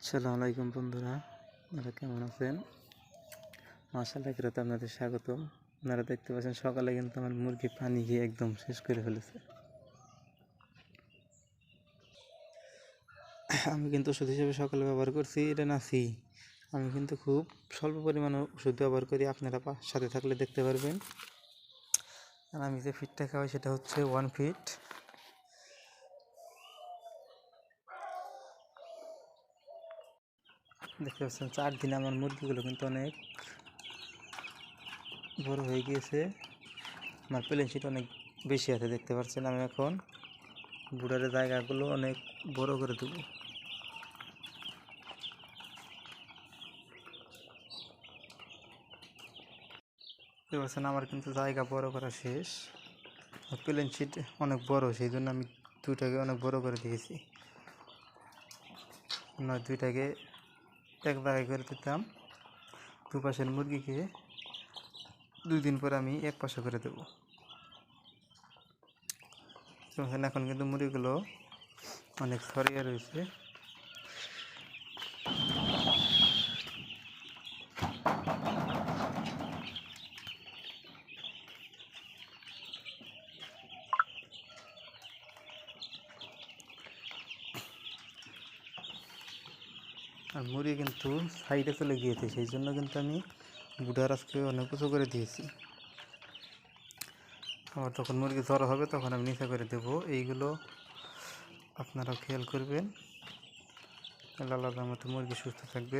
আসসালামু আলাইকুম বন্ধুরা, আপনারা কেমন আছেন? মাশাআল্লাহ, রাতে আপনাদের স্বাগতম। আপনারা দেখতে পাচ্ছেন সকালে কিন্তু আমার মুরগি পানি খেয়ে একদম শেষ করে ফেলেছে। আমি কিন্তু ওষুধ হিসেবে সকালে ব্যবহার করছি এটা নাসি। আমি কিন্তু খুব স্বল্প পরিমাণে ওষুধ ব্যবহার করি, আপনারা সাথে থাকলে দেখতে পারবেন। আর আমি যে ফিডটা খাওয়াই সেটা হচ্ছে 1 ফিট। দেখতে পাচ্ছেন 4 দিনে আমার মুরগিগুলো কিন্তু অনেক বড় হয়ে গিয়েছে। আমার প্লেন শিট অনেক বেশি আছে, দেখতে পাচ্ছেন। আমি এখন বুড়ারের জায়গাগুলো অনেক বড় করে দেবো। দেখতে পাচ্ছেন আমার কিন্তু জায়গা বড় করা শেষ। প্লেন শিট অনেক বড়, সেই জন্য আমি দুইটাকে অনেক বড় করে দিয়েছি। আমরা দুইটাকে এক জায়গায় করে দিতাম। দুপাশের মুরগিকে 2 দিন পর আমি এক পাশে করে দেবো। এখন কিন্তু মুরগিগুলো অনেক ছড়িয়ে রয়েছে। আর মুরগি কিন্তু সাইডে চলে গিয়েছে, সেই জন্য কিন্তু আমি বুড়ার আজকে অনেক উঁচু করে দিয়েছি। আবার যখন মুরগি জড়ো হবে তখন আমি নিচে করে দেবো। এইগুলো আপনারা খেয়াল করবেন। আল্লাহর রহমতে মুরগি সুস্থ থাকবে।